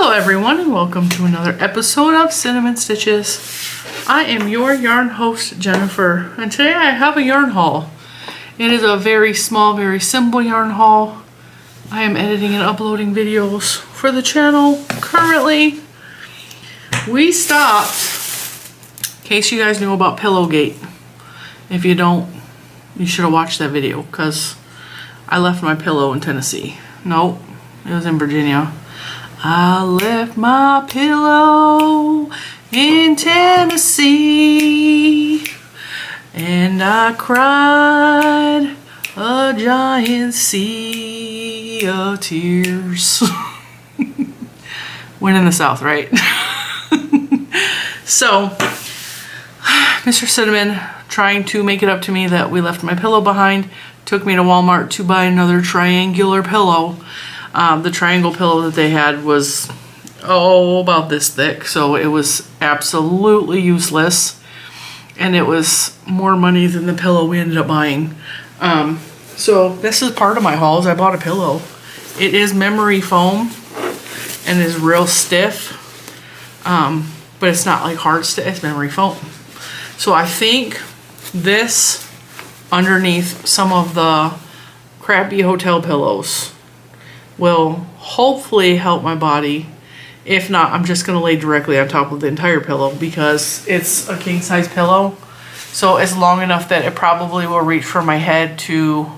Hello everyone and welcome to another episode of Cinnamon Stitches. I am your yarn host Jennifer and today I have a yarn haul. It is a very small, very simple yarn haul. I am editing and uploading videos for the channel currently. We stopped, in case you guys knew about Pillowgate. If you don't, you should have watched that video because I left my pillow in Tennessee. Nope, it was in Virginia. I left my pillow in Tennessee and I cried a giant sea of tears. When in the South, right? So, Mr. Cinnamon, trying to make it up to me that we left my pillow behind, took me to Walmart to buy another triangular pillow. The triangle pillow that they had was, about this thick, so it was absolutely useless. And it was more money than the pillow we ended up buying. So this is part of my hauls. I bought a pillow. It is memory foam and is real stiff. But it's not like hard stiff, it's memory foam. So I think this underneath some of the crappy hotel pillows will hopefully help my body. If not, I'm just going to lay directly on top of the entire pillow because it's a king size pillow. So it's long enough that it probably will reach from my head to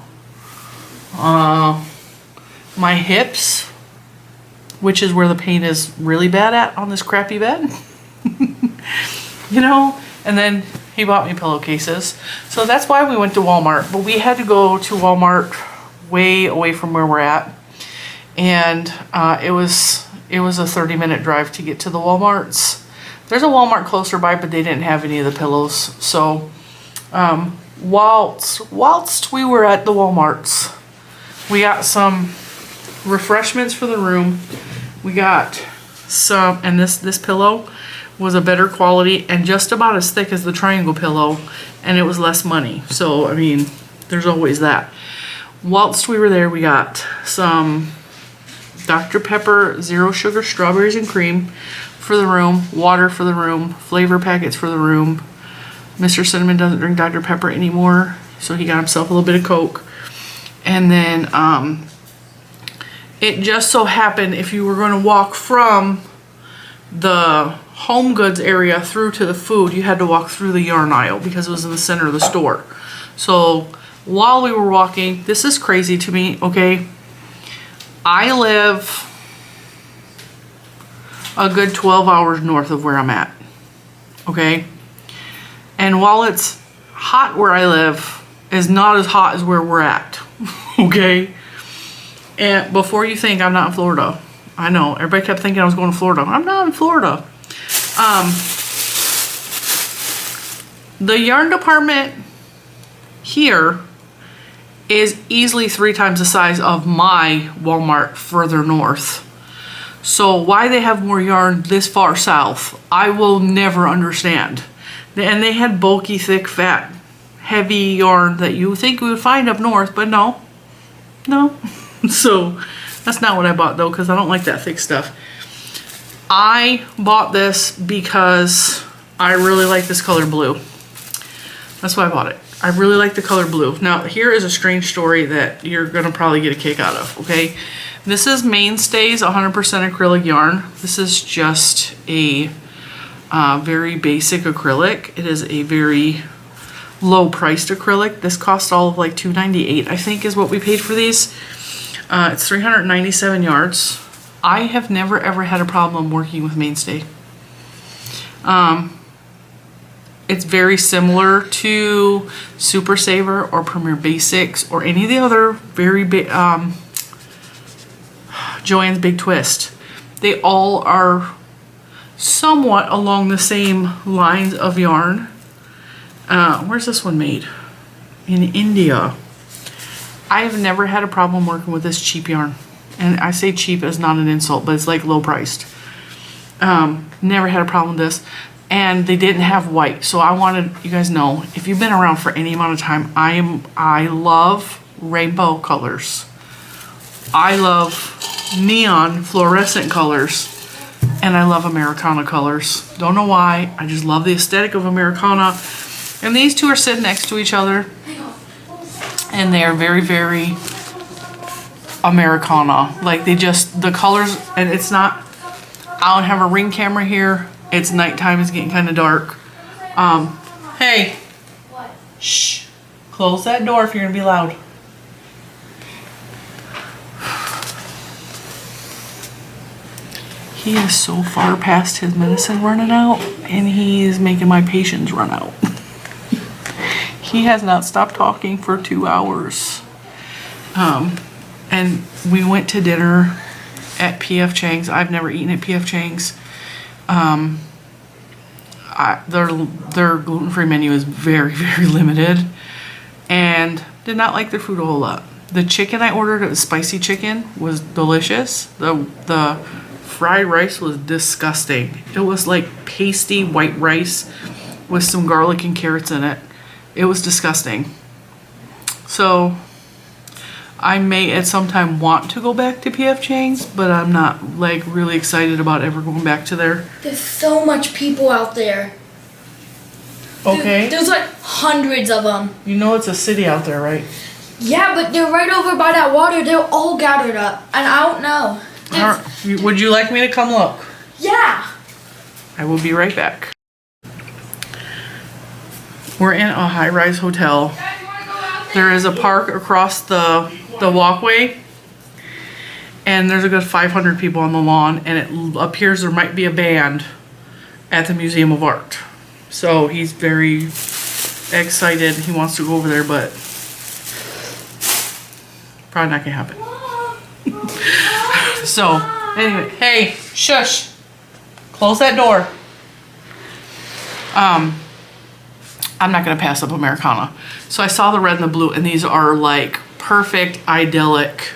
my hips, which is where the pain is really bad at on this crappy bed. You know? And then he bought me pillowcases. So that's why we went to Walmart. But we had to go to Walmart way away from where we're at. And it was a 30-minute drive to get to the Walmarts. There's a Walmart closer by, but they didn't have any of the pillows. So whilst we were at the Walmarts, we got some refreshments for the room. We got some, and this pillow was a better quality and just about as thick as the triangle pillow, and it was less money. So I mean, there's always that. Whilst we were there, we got some Dr. Pepper Zero Sugar Strawberries and Cream for the room, water for the room, flavor packets for the room. Mr. Cinnamon doesn't drink Dr. Pepper anymore, so he got himself a little bit of Coke. And then it just so happened if you were going to walk from the home goods area through to the food, you had to walk through the yarn aisle because it was in the center of the store. So while we were walking, this is crazy to me, okay? I live a good 12 hours north of where I'm at, okay? And while it's hot where I live, it's not as hot as where we're at, okay? And before you think I'm not in Florida, I know, everybody kept thinking I was going to Florida. I'm not in Florida. The yarn department here is easily 3 times the size of my Walmart further north. So why they have more yarn this far south, I will never understand. And they had bulky, thick, fat, heavy yarn that you would think we would find up north, but no. So that's not what I bought though, because I don't like that thick stuff. I bought this because I really like this color blue. That's why I bought it. I really like the color blue. Now, here is a strange story that you're going to probably get a kick out of, okay? This is Mainstays 100% acrylic yarn. This is just a very basic acrylic. It is a very low-priced acrylic. This cost all of like $2.98, I think, is what we paid for these. It's 397 yards. I have never, ever had a problem working with Mainstay. It's very similar to Super Saver or Premier Basics or any of the other very big, Joann's Big Twist. They all are somewhat along the same lines of yarn. Where's this one made? In India. I've never had a problem working with this cheap yarn. And I say cheap as not an insult, but it's like low priced. Never had a problem with this. And they didn't have white, so I wanted you guys to know, if you've been around for any amount of time, I love rainbow colors. I love neon fluorescent colors. And I love Americana colors. Don't know why. I just love the aesthetic of Americana. And these two are sitting next to each other. And they are very, very Americana. Like they just, the colors, and it's not, I don't have a ring camera here. It's nighttime, it's getting kind of dark. Hey. What? Shh. Close that door if you're gonna be loud. He is so far past his medicine running out, and he is making my patience run out. He has not stopped talking for 2 hours. And we went to dinner at P.F. Chang's. I've never eaten at P.F. Chang's. Their gluten-free menu is very, very limited, and did not like their food a whole lot. The chicken I ordered, a spicy chicken, was delicious. The fried rice was disgusting. It was like pasty white rice with some garlic and carrots in it. It was disgusting. So I may at some time want to go back to P.F. Chang's, but I'm not like really excited about ever going back to there. There's so much people out there. Okay. There's like hundreds of them. You know it's a city out there, right? Yeah, but they're right over by that water. They're all gathered up, and I don't know. Would you like me to come look? Yeah. I will be right back. We're in a high-rise hotel. There is a park across the walkway, and there's a good 500 people on the lawn, and it appears there might be a band at the Museum of Art. So he's very excited. He wants to go over there, but probably not gonna happen. So anyway, hey, shush. Close that door. I'm not gonna pass up Americana. So I saw the red and the blue, and these are like perfect, idyllic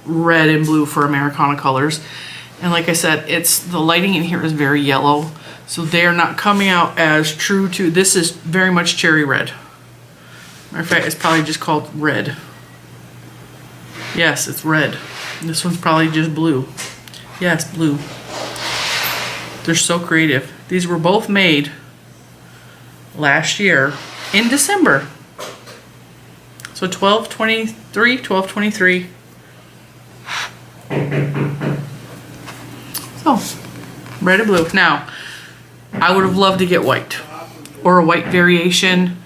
red and blue for Americana colors. And like I said, the lighting in here is very yellow. So they're not coming out as true to, this is very much cherry red. Matter of fact, it's probably just called red. Yes, it's red. This one's probably just blue. Yes, blue. They're so creative. These were both made last year in December. So 12/23, 12/23. So, red and blue. Now, I would have loved to get white or a white variation.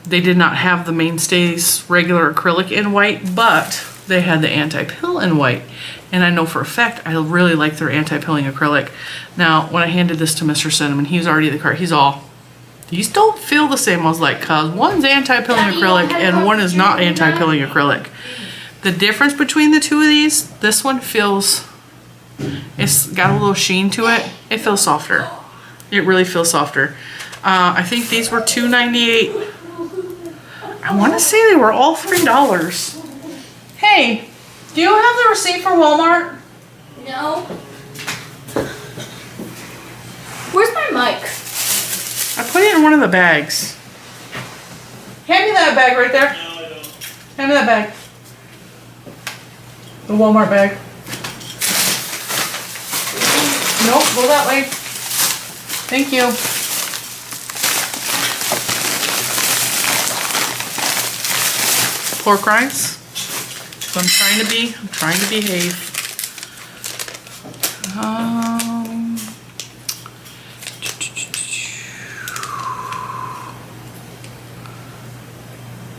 They did not have the mainstays regular acrylic in white, but they had the anti-pill in white. And I know for a fact I really like their anti-pilling acrylic. Now, when I handed this to Mr. Cinnamon, he was already at the cart. He's all, these don't feel the same. I was like, cause one's anti-pilling acrylic and one is not anti-pilling acrylic. The difference between the two of these, this one feels, it's got a little sheen to it. It feels softer. It really feels softer. I think these were $2.98. I want to say they were all $3. Hey, do you have the receipt for Walmart? No. Where's my mic? I put it in one of the bags. Hand me that bag right there. No, I don't. Hand me that bag. The Walmart bag. Nope, go that way. Thank you. Pork rinds. So I'm trying to behave.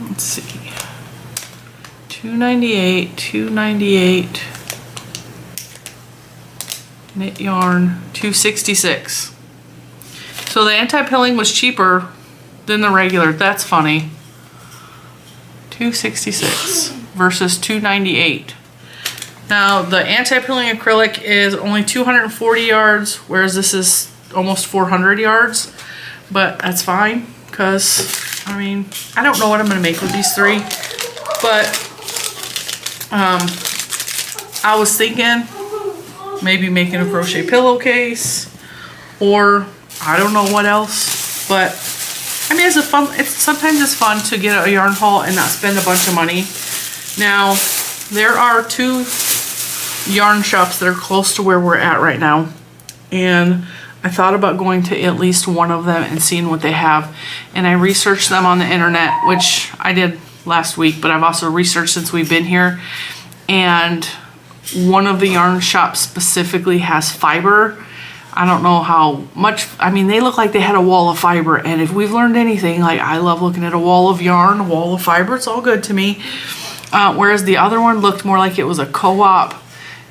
Let's see. $2.98. Knit yarn, $2.66. So the anti-pilling was cheaper than the regular. That's funny. $2.66 versus $2.98. Now the anti-pilling acrylic is only 240 yards, whereas this is almost 400 yards. But that's fine, because I mean, I don't know what I'm gonna make with these three, but I was thinking maybe making a crochet pillowcase, or I don't know what else. But I mean, sometimes it's fun to get a yarn haul and not spend a bunch of money. Now, there are two yarn shops that are close to where we're at right now. and I thought about going to at least one of them and seeing what they have. And I researched them on the internet, which I did last week, but I've also researched since we've been here. And one of the yarn shops specifically has fiber. I don't know how much, I mean, they look like they had a wall of fiber. And if we've learned anything, like I love looking at a wall of yarn, a wall of fiber, it's all good to me. Whereas the other one looked more like it was a co-op,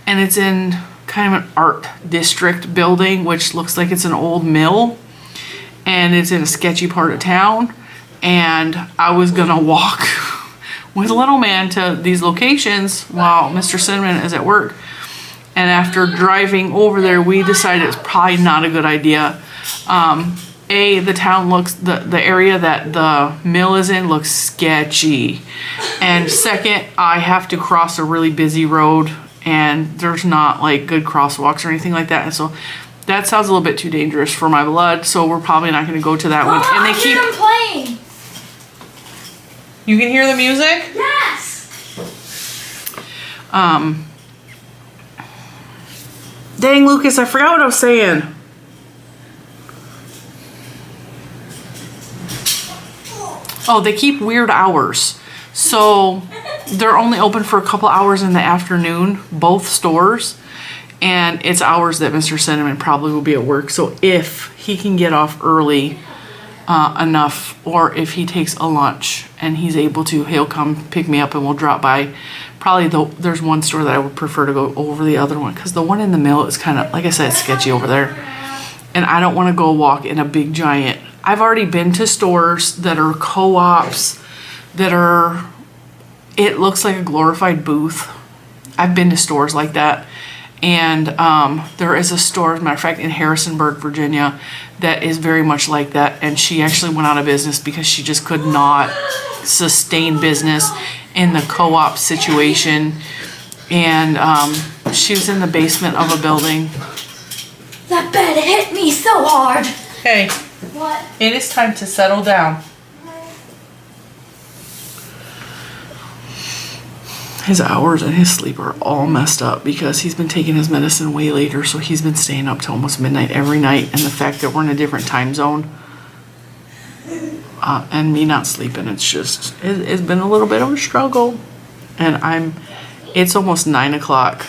and it's in kind of an art district building, which looks like it's an old mill, and it's in a sketchy part of town. And I was gonna walk with little man to these locations while Mr. Cinnamon is at work. And after driving over there, we decided it's probably not a good idea. The town looks, the area that the mill is in looks sketchy. And second, I have to cross a really busy road, and there's not like good crosswalks or anything like that. And so that sounds a little bit too dangerous for my blood. So we're probably not gonna go to that one. And they keep playing. You can hear the music? Yes. Dang, Lucas, I forgot what I was saying. Oh, they keep weird hours. So they're only open for a couple hours in the afternoon, both stores. And it's hours that Mr. Cinnamon probably will be at work. So if he can get off early enough, or if he takes a lunch and he's able to, he'll come pick me up and we'll drop by. Probably there's one store that I would prefer to go over the other one, because the one in the mill is kind of, like I said, sketchy over there. And I don't want to go walk in a big giant. I've already been to stores that are co-ops that are, it looks like a glorified booth. I've been to stores like that. And there is a store, as a matter of fact, in Harrisonburg, Virginia, that is very much like that. And she actually went out of business because she just could not sustain business in the co-op situation. And she was in the basement of a building. That bed hit me so hard. Hey, What? it is time to settle down. His hours and his sleep are all messed up because he's been taking his medicine way later, so he's been staying up till almost midnight every night. And the fact that we're in a different time zone and me not sleeping, it's just, it's been a little bit of a struggle. And it's almost 9 o'clock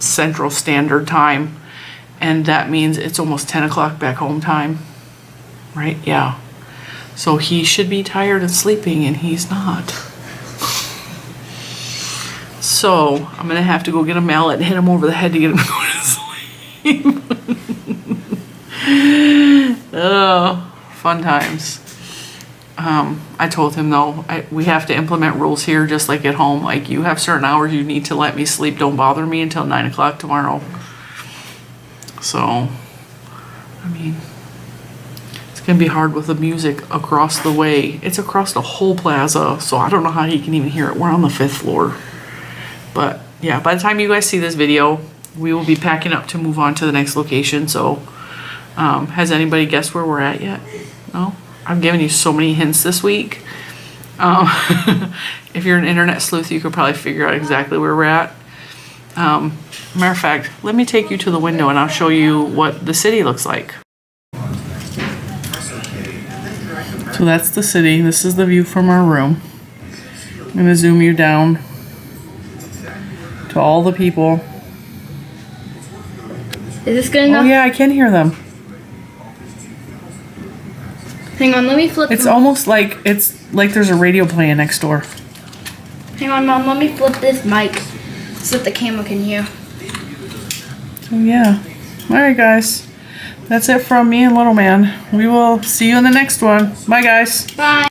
Central Standard Time, and that means it's almost 10 o'clock back home time, right? Yeah. So he should be tired and sleeping, and he's not. So I'm gonna have to go get a mallet and hit him over the head to get him to go to sleep. Oh, fun times. I told him though, we have to implement rules here just like at home. Like, you have certain hours you need to let me sleep. Don't bother me until 9 o'clock tomorrow. So, I mean, it's gonna be hard with the music across the way. It's across the whole plaza, so I don't know how he can even hear it. We're on the 5th floor. But yeah, by the time you guys see this video, we will be packing up to move on to the next location. So has anybody guessed where we're at yet? No? I've given you so many hints this week. If you're an internet sleuth, you could probably figure out exactly where we're at. Matter of fact, let me take you to the window and I'll show you what the city looks like. So that's the city. This is the view from our room. I'm going to zoom you down to all the people. Is this good enough? Oh yeah, I can hear them. Hang on, let me flip. It's almost like there's a radio playing next door. Hang on, Mom, let me flip this mic so that the camera can hear. Oh yeah. Alright guys. That's it from me and Little Man. We will see you in the next one. Bye guys. Bye.